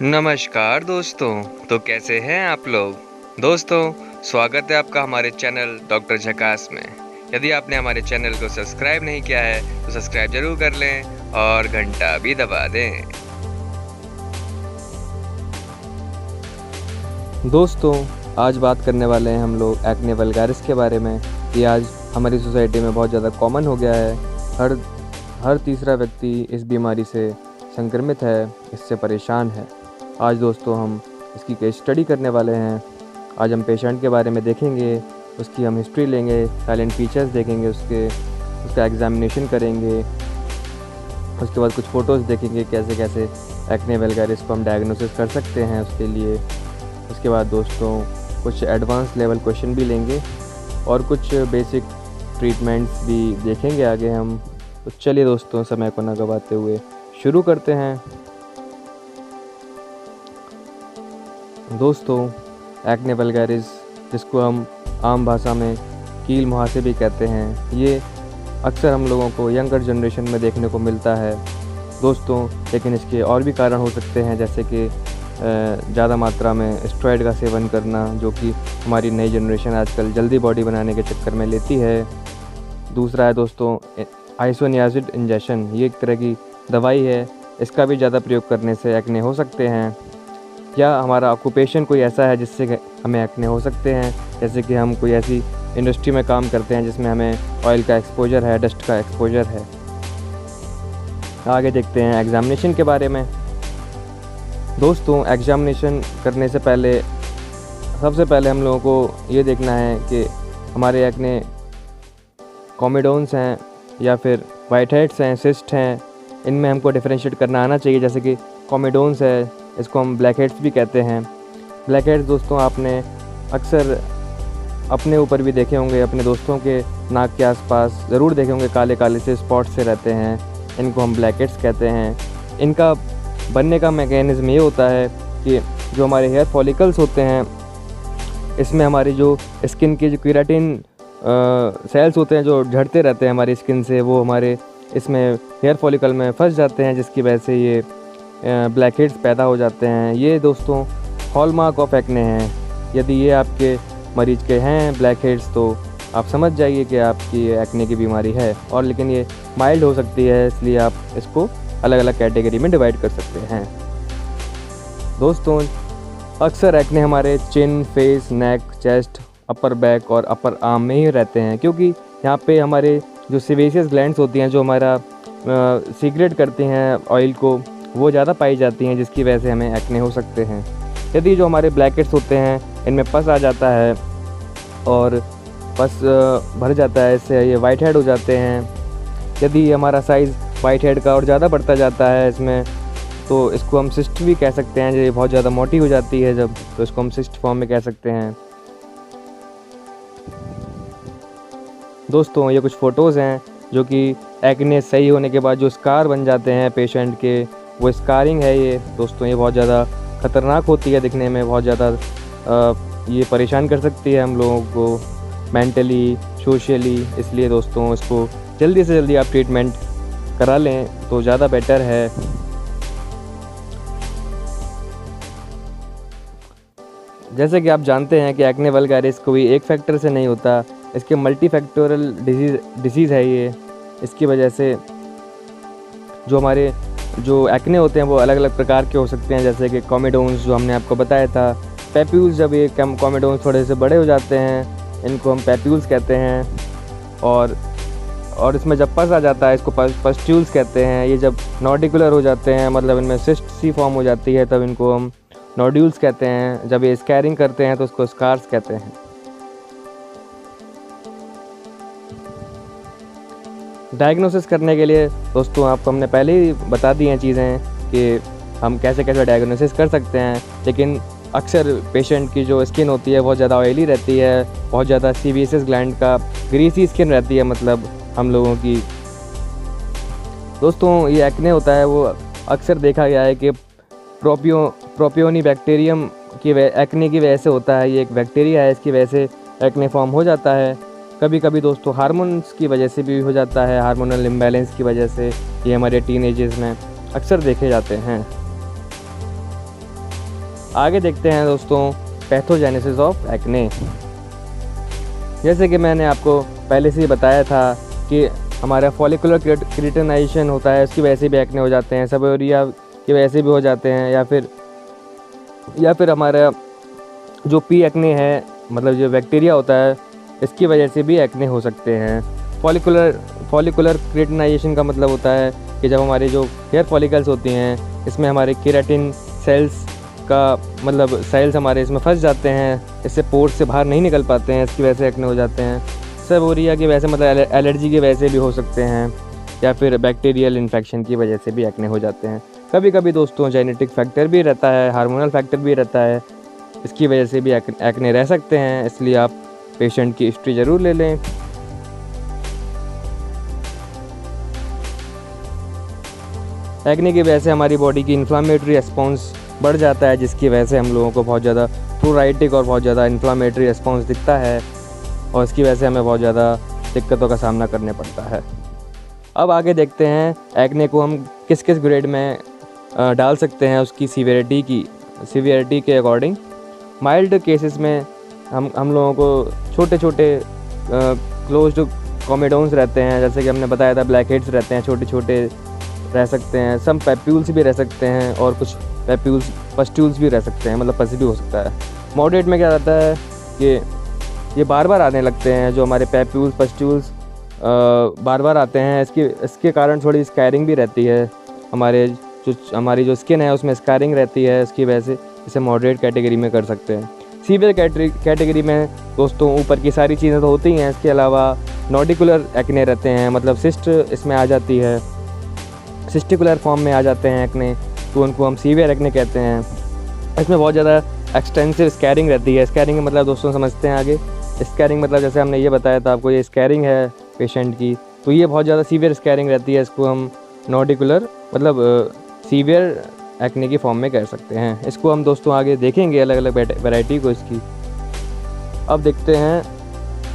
नमस्कार दोस्तों। तो कैसे हैं आप लोग। दोस्तों, स्वागत है आपका हमारे चैनल डॉक्टर झकास में। यदि आपने हमारे चैनल को सब्सक्राइब नहीं किया है तो सब्सक्राइब जरूर कर लें और घंटा भी दबा दें। दोस्तों, आज बात करने वाले हैं हम लोग एक्ने वल्गारिस के बारे में। ये आज हमारी सोसाइटी में बहुत ज़्यादा कॉमन हो गया है। हर तीसरा व्यक्ति इस बीमारी से संक्रमित है, इससे परेशान है। आज दोस्तों हम इसकी केस स्टडी करने वाले हैं। आज हम पेशेंट के बारे में देखेंगे, उसकी हम हिस्ट्री लेंगे, साइलेंट फीचर्स देखेंगे, उसका एग्जामिनेशन करेंगे। उसके बाद कुछ फ़ोटोज़ देखेंगे कैसे कैसे एक्ने वल्गारिस को हम डायग्नोसिस कर सकते हैं उसके लिए। उसके बाद दोस्तों कुछ एडवांस लेवल क्वेश्चन भी लेंगे और कुछ बेसिक ट्रीटमेंट्स भी देखेंगे आगे हम। तो चलिए दोस्तों, समय को न गवाते हुए शुरू करते हैं। दोस्तों, एक्ने वल्गारिस, जिसको हम आम भाषा में कील मुहासे भी कहते हैं, ये अक्सर हम लोगों को यंगर जनरेशन में देखने को मिलता है दोस्तों। लेकिन इसके और भी कारण हो सकते हैं, जैसे कि ज़्यादा मात्रा में स्टेरॉइड का सेवन करना, जो कि हमारी नई जनरेशन आजकल जल्दी बॉडी बनाने के चक्कर में लेती है। दूसरा है दोस्तों आइसोनियाज़िड इंजेक्शन। ये एक तरह की दवाई है, इसका भी ज़्यादा प्रयोग करने से एक्ने हो सकते हैं। या हमारा ऑक्यूपेशन कोई ऐसा है जिससे हमें एक्ने हो सकते हैं, जैसे कि हम कोई ऐसी इंडस्ट्री में काम करते हैं जिसमें हमें ऑयल का एक्सपोजर है, डस्ट का एक्सपोजर है। आगे देखते हैं एग्ज़ामिनेशन के बारे में। दोस्तों, एग्ज़ामिनेशन करने से पहले सबसे पहले हम लोगों को ये देखना है कि हमारे एक्ने कॉमेडोन्स हैं या फिर वाइट हेड्स हैं, सिस्ट हैं, इनमें हमको डिफरेंशिएट करना आना चाहिए। जैसे कि कॉमेडोन्स है, इसको हम ब्लैक हेड्स भी कहते हैं। ब्लैक हेड्स दोस्तों आपने अक्सर अपने ऊपर भी देखे होंगे, अपने दोस्तों के नाक के आसपास ज़रूर देखे होंगे, काले काले से स्पॉट्स से रहते हैं। इनको हम ब्लैक हेड्स कहते हैं। इनका बनने का मैकेनिज़्म ये होता है कि जो हमारे हेयर फॉलिकल्स होते हैं, इसमें हमारी जो स्किन के जो केराटिन सेल्स होते हैं जो झड़ते रहते हैं हमारी स्किन से, वो हमारे इसमें हेयर फॉलिकल में फंस जाते हैं, जिसकी वजह से ये ब्लैक हेड्स पैदा हो जाते हैं। ये दोस्तों हॉलमार्क ऑफ एक्ने हैं। यदि ये आपके मरीज के हैं ब्लैक हेड्स, तो आप समझ जाइए कि आपकी एक्ने की बीमारी है। और लेकिन ये माइल्ड हो सकती है, इसलिए आप इसको अलग अलग कैटेगरी में डिवाइड कर सकते हैं। दोस्तों, अक्सर एक्ने हमारे चिन, फेस, नेक, चेस्ट, अपर बैक और अपर आर्म में ही रहते हैं, क्योंकि यहाँ पे हमारे जो सेबेसियस ग्लैंड्स होती हैं जो हमारा सीक्रेट करती हैं ऑयल को, वो ज़्यादा पाई जाती हैं, जिसकी वजह से हमें एक्ने हो सकते हैं। यदि जो हमारे ब्लैक हेड्स होते हैं इनमें पस आ जाता है और पस भर जाता है, इससे ये वाइट हेड हो जाते हैं। यदि हमारा साइज़ वाइट हेड का और ज़्यादा बढ़ता जाता है इसमें, तो इसको हम सिस्ट भी कह सकते हैं। ये बहुत ज़्यादा मोटी हो जाती है जब, तो इसको हम सिस्ट फॉर्म में कह सकते हैं। दोस्तों, ये कुछ फ़ोटोज़ हैं जो कि एक्ने सही होने के बाद जो स्कार बन जाते हैं पेशेंट के, वो स्कारिंग है ये। दोस्तों, ये बहुत ज़्यादा ख़तरनाक होती है दिखने में, बहुत ज़्यादा ये परेशान कर सकती है हम लोगों को मेंटली, सोशली। इसलिए दोस्तों इसको जल्दी से जल्दी आप ट्रीटमेंट करा लें तो ज़्यादा बेटर है। जैसे कि आप जानते हैं कि एक्ने वल्गारिस कोई एक फैक्टर से नहीं होता, इसके मल्टीफैक्टोरल डिसीज़ है ये। इसकी वजह से जो हमारे जो एक्ने होते हैं वो अलग अलग प्रकार के हो सकते हैं, जैसे कि कॉमेडोन्स जो हमने आपको बताया था, पैप्यूल्स। जब ये कॉमेडोन्स थोड़े से बड़े हो जाते हैं, इनको हम पैप्यूल्स कहते हैं। और इसमें जब पस आ जाता है, इसको पस्ट्यूल्स कहते हैं। ये जब नोडिकुलर हो जाते हैं, मतलब इनमें सिस्ट सी फॉर्म हो जाती है, तब इनको हम नोड्यूल्स कहते हैं। जब ये स्कैरिंग करते हैं तो उसको स्कार्स कहते हैं। डायग्नोसिस करने के लिए दोस्तों आपको हमने पहले ही बता दी हैं चीज़ें कि हम कैसे कैसे डायग्नोसिस कर सकते हैं। लेकिन अक्सर पेशेंट की जो स्किन होती है बहुत ज़्यादा ऑयली रहती है, बहुत ज़्यादा सीबेसियस ग्लैंड का ग्रीसी स्किन रहती है, मतलब हम लोगों की। दोस्तों, ये एक्ने होता है वो अक्सर देखा गया है कि प्रोपियोनी बैक्टीरियम की एक्ने की वजह से होता है। ये एक बैक्टीरिया है, इसकी वजह से एक्ने फॉर्म हो जाता है। कभी कभी दोस्तों हार्मोन्स की वजह से भी हो जाता है, हार्मोनल इम्बैलेंस की वजह से। ये हमारे टीनेजर्स में अक्सर देखे जाते हैं। आगे देखते हैं दोस्तों पैथोजेनेसिस ऑफ एक्ने। जैसे कि मैंने आपको पहले से ही बताया था कि हमारा फॉलिकुलर केराटिनाइजेशन होता है, उसकी वजह से भी एक्ने हो जाते हैं, सेबोरिया की वजह से भी हो जाते हैं, या फिर हमारा जो पी एक्ने है, मतलब जो बैक्टीरिया होता है, इसकी वजह से भी एक्ने हो सकते हैं। फॉलिकुलर केराटिनाइजेशन का मतलब होता है कि जब हमारे जो हेयर फॉलिकल्स होती हैं, इसमें हमारे केराटिन सेल्स का मतलब सेल्स हमारे इसमें फंस जाते हैं, इससे पोर्स से बाहर नहीं निकल पाते हैं, इसकी वजह से एक्ने हो जाते हैं। सेबोरिया की वजह से मतलब एलर्जी की वजह से भी हो सकते हैं, या फिर बैक्टीरियल इन्फेक्शन की वजह से भी एक्ने हो जाते हैं। कभी कभी दोस्तों जेनेटिक फैक्टर भी रहता है, हार्मोनल फैक्टर भी रहता है, इसकी वजह से भी एक्ने रह सकते हैं, इसलिए आप पेशेंट की हिस्ट्री ज़रूर ले लें। एक्ने की वजह से हमारी बॉडी की इन्फ्लामेटरी रिस्पॉन्स बढ़ जाता है, जिसकी वजह से हम लोगों को बहुत ज़्यादा प्रोराइटिक और बहुत ज़्यादा इन्फ्लामेटरी रिस्पॉन्स दिखता है, और इसकी वजह से हमें बहुत ज़्यादा दिक्कतों का सामना करने पड़ता है। अब आगे देखते हैं एक्ने को हम किस किस ग्रेड में डाल सकते हैं, उसकी सीवियरिटी के अकॉर्डिंग। माइल्ड केसेस में हम लोगों को छोटे छोटे क्लोज्ड कॉमेडोन्स रहते हैं, जैसे कि हमने बताया था ब्लैक हेड्स रहते हैं, छोटे छोटे रह सकते हैं, सम पैप्यूल्स भी रह सकते हैं, और कुछ पस्ट्यूल्स भी रह सकते हैं, मतलब पस भी हो सकता है। मॉडरेट में क्या रहता है कि ये बार बार आने लगते हैं, जो हमारे पैप्यूल्स पस्ट्यूल्स बार बार आते हैं, इसके कारण थोड़ी स्कैरिंग भी रहती है, हमारी जो स्किन है उसमें स्कैरिंग रहती है, इसकी वजह से इसे मॉडरेट कैटेगरी में कर सकते हैं। सीवियर कैटेगरी में दोस्तों ऊपर की सारी चीज़ें तो होती हैं, इसके अलावा नोडिकुलर एक्ने रहते हैं, मतलब सिस्ट इसमें आ जाती है, सिस्टिकुलर फॉर्म में आ जाते हैं एक्ने, तो उनको हम सीवियर एक्ने कहते हैं। इसमें बहुत ज़्यादा एक्सटेंसिव स्कैरिंग रहती है। स्कैरिंग का मतलब दोस्तों समझते हैं आगे। स्कैरिंग मतलब जैसे हमने ये बताया था आपको, ये स्कैरिंग है पेशेंट की, तो ये बहुत ज़्यादा सीवियर स्कैरिंग रहती है, इसको हम नोडिकुलर मतलब सीवियर एक्ने की फॉर्म में कह सकते हैं। इसको हम दोस्तों आगे देखेंगे अलग अलग वैरायटी को इसकी। अब देखते हैं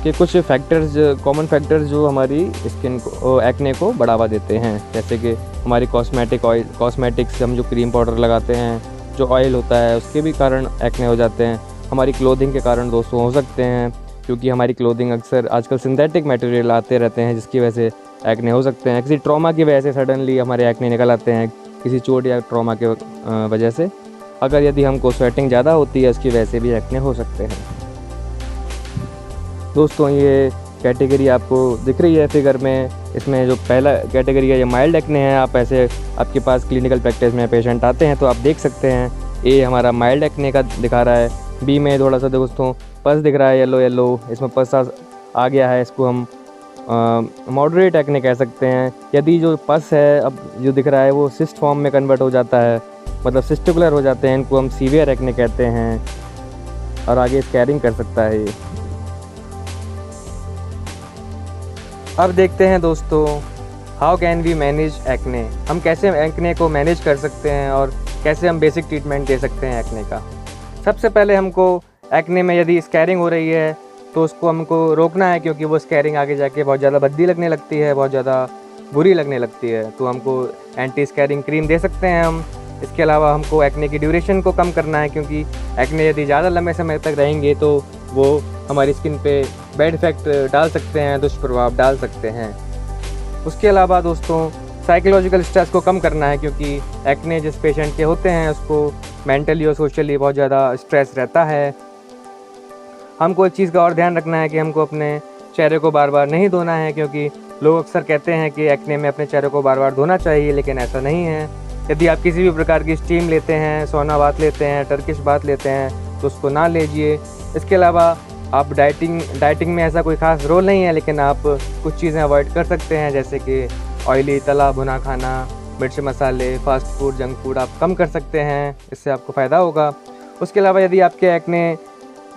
कि कुछ फैक्टर्स, कॉमन फैक्टर्स जो हमारी स्किन को एक्ने को बढ़ावा देते हैं, जैसे कि हमारी कॉस्मेटिक्स, हम जो क्रीम पाउडर लगाते हैं, जो ऑयल होता है, उसके भी कारण एक्ने हो जाते हैं। हमारी क्लोथिंग के कारण दोस्तों हो सकते हैं, क्योंकि हमारी क्लोथिंग अक्सर आजकल सिंथेटिक मटेरियल आते रहते हैं, जिसकी वजह से एक्ने हो सकते हैं। किसी ट्रॉमा की वजह से सडनली हमारे एक्ने निकल आते हैं, किसी चोट या ट्रॉमा के वजह से। यदि हमको स्वेटिंग ज़्यादा होती है, उसकी वजह से भी एक्ने हो सकते हैं। दोस्तों ये कैटेगरी आपको दिख रही है फिगर में, इसमें जो पहला कैटेगरी है ये माइल्ड एक्ने है। आपके पास क्लिनिकल प्रैक्टिस में पेशेंट आते हैं तो आप देख सकते हैं, ए हमारा माइल्ड एक्ने का दिखा रहा है, बी में थोड़ा सा दोस्तों पस दिख रहा है, येलो, इसमें पस आ गया है, इसको हम मॉडरेट एक्ने कह सकते हैं। यदि जो पस है अब जो दिख रहा है वो सिस्ट फॉर्म में कन्वर्ट हो जाता है, मतलब सिस्टिकुलर हो जाते हैं, इनको हम सीवियर एक्ने कहते हैं, और आगे स्कैरिंग कर सकता है ये। अब देखते हैं दोस्तों, how can we manage acne, हम कैसे एक्ने को मैनेज कर सकते हैं और कैसे हम बेसिक ट्रीटमेंट दे सकते हैं एक्ने का। सबसे पहले हमको एक्ने में यदि स्कैरिंग हो रही है तो उसको हमको रोकना है, क्योंकि वो स्कैरिंग आगे जाके बहुत ज़्यादा भद्दी लगने लगती है, बहुत ज़्यादा बुरी लगने लगती है, तो हमको एंटी स्कैरिंग क्रीम दे सकते हैं हम। इसके अलावा हमको एक्ने की ड्यूरेशन को कम करना है, क्योंकि एक्ने यदि ज़्यादा लंबे समय तक रहेंगे तो वो हमारी स्किन पे बैड इफेक्ट डाल सकते हैं, दुष्प्रभाव डाल सकते हैं। उसके अलावा दोस्तों साइकोलॉजिकल स्ट्रेस को कम करना है, क्योंकि एक्ने जिस पेशेंट के होते हैं उसको मेंटली और सोशली बहुत ज़्यादा स्ट्रेस रहता है। हमको एक चीज़ का और ध्यान रखना है कि हमको अपने चेहरे को बार बार नहीं धोना है, क्योंकि लोग अक्सर कहते हैं कि एक्ने में अपने चेहरे को बार बार धोना चाहिए, लेकिन ऐसा नहीं है। यदि आप किसी भी प्रकार की स्टीम लेते हैं, सौना बाथ लेते हैं, टर्किश बाथ लेते हैं, तो उसको ना लीजिए। इसके अलावा आप डाइटिंग में ऐसा कोई ख़ास रोल नहीं है, लेकिन आप कुछ चीज़ें अवॉइड कर सकते हैं, जैसे कि ऑयली तला भुना खाना, मिर्च मसाले, फास्ट फूड, जंक फूड आप कम कर सकते हैं, इससे आपको फ़ायदा होगा। उसके अलावा यदि आपके एक्ने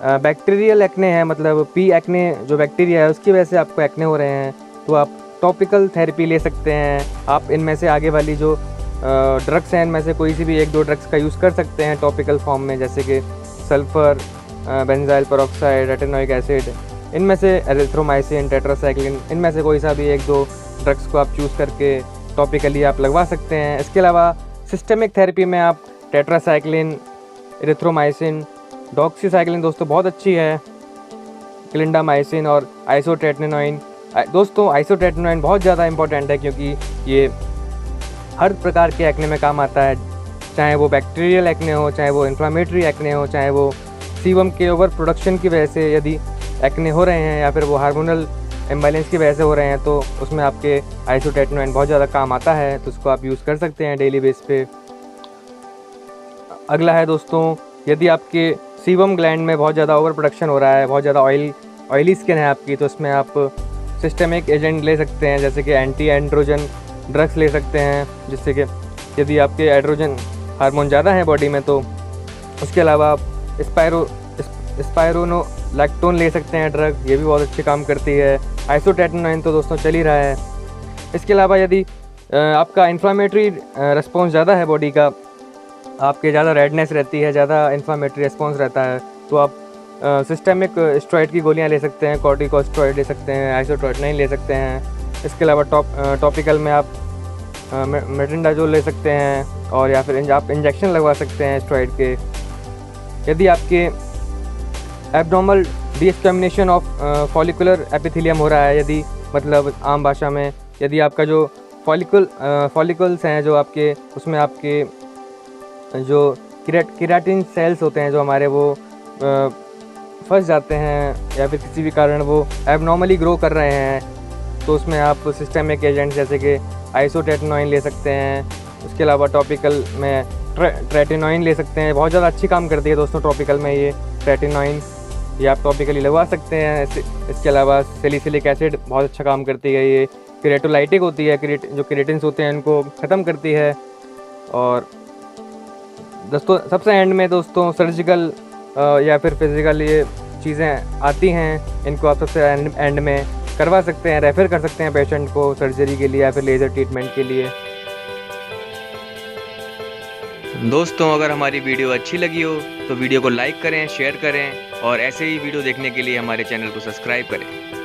बैक्टीरियल एक्ने है, मतलब पी एक्ने जो बैक्टीरिया है उसकी वजह से आपको एक्ने हो रहे हैं, तो आप टॉपिकल थेरेपी ले सकते हैं। आप इनमें से आगे वाली जो ड्रग्स हैं, इनमें से कोई सी भी 1-2 ड्रग्स का यूज़ कर सकते हैं टॉपिकल फॉर्म में, जैसे कि sulphur, benzyl peroxide, retinoic acid, इनमें से एरिथ्रोमाइसिन, टेट्रासाइक्लिन, इनमें से कोई सा भी 1-2 ड्रग्स को आप चूज़ करके टॉपिकली आप लगवा सकते हैं। इसके अलावा सिस्टमिक थेरेपी में आप टेट्रासाइक्लिन एरिथ्रोमाइसिन, डॉक्सीसाइक्लिन दोस्तों बहुत अच्छी है, क्लिंडामाइसिन और आइसोट्रेटिनोइन। दोस्तों आइसोट्रेटिनोइन बहुत ज़्यादा इंपॉर्टेंट है क्योंकि ये हर प्रकार के एक्ने में काम आता है, चाहे वो बैक्टीरियल एक्ने हो, चाहे वो इन्फ्लामेटरी एक्ने हो, चाहे वो सीबम के ओवर प्रोडक्शन की वजह से यदि एक्ने हो रहे हैं या फिर वो हार्मोनल इम्बैलेंस की वजह से हो रहे हैं, तो उसमें आपके आइसोट्रेटिनोइन बहुत ज़्यादा काम आता है, तो उसको आप यूज़ कर सकते हैं डेली बेस पे। अगला है दोस्तों, यदि आपके सीबम ग्लैंड में बहुत ज़्यादा ओवर प्रोडक्शन हो रहा है, बहुत ज़्यादा ऑयली स्किन है आपकी, तो उसमें आप सिस्टमिक एजेंट ले सकते हैं, जैसे कि एंटी एंड्रोजन ड्रग्स ले सकते हैं, जिससे कि यदि आपके एड्रोजन हार्मोन ज़्यादा है बॉडी में, तो उसके अलावा आप स्पाइरोनोलैक्टोन ले सकते हैं ड्रग, ये भी बहुत अच्छे काम करती है। आइसोट्रेटिनोइन तो दोस्तों चल ही रहा है। इसके अलावा यदि आपका इन्फ्लामेटरी रिस्पॉन्स ज़्यादा है बॉडी का, आपके ज़्यादा रेडनेस रहती है, ज़्यादा इन्फ्लामेटरी रिस्पॉन्स रहता है, तो आप सिस्टेमिक स्टेरॉइड की गोलियां ले सकते हैं, कॉर्टिकोस्टेरॉइड ले सकते हैं, आइसोट्रेटिनोइन ले सकते हैं। इसके अलावा टॉपिकल में आप मेट्रोनिडाजोल ले सकते हैं, और या फिर आप इंजेक्शन लगवा सकते हैं स्टेरॉइड के। यदि आपके abnormal discrimination of follicular epithelium हो रहा है, यदि मतलब आम भाषा में यदि आपका जो फॉलिकल्स हैं जो आपके, उसमें आपके जो केराटिन सेल्स होते हैं जो हमारे, वो फंस जाते हैं या फिर किसी भी कारण वो एबनॉर्मली ग्रो कर रहे हैं, तो उसमें आप सिस्टेमिक एजेंट जैसे कि आइसोट्रेटिनोइन ले सकते हैं। उसके अलावा टॉपिकल में ट्रेटिनोइन ले सकते हैं, बहुत ज़्यादा अच्छी काम करती है दोस्तों टॉपिकल में ये ट्रेटिनोइन, ये आप टॉपिकली लगवा सकते हैं। इसके अलावा सैलिसिलिक एसिड बहुत अच्छा काम करती है, ये क्रेटोलाइटिक होती है, जो क्रेटिन्स होते हैं उनको ख़त्म करती है। और दोस्तों सबसे एंड में दोस्तों सर्जिकल या फिर फिज़िकल ये चीज़ें आती हैं, इनको आप सबसे एंड में करवा सकते हैं, रेफ़र कर सकते हैं पेशेंट को सर्जरी के लिए या फिर लेज़र ट्रीटमेंट के लिए। दोस्तों अगर हमारी वीडियो अच्छी लगी हो तो वीडियो को लाइक करें, शेयर करें और ऐसे ही वीडियो देखने के लिए हमारे चैनल को सब्सक्राइब करें।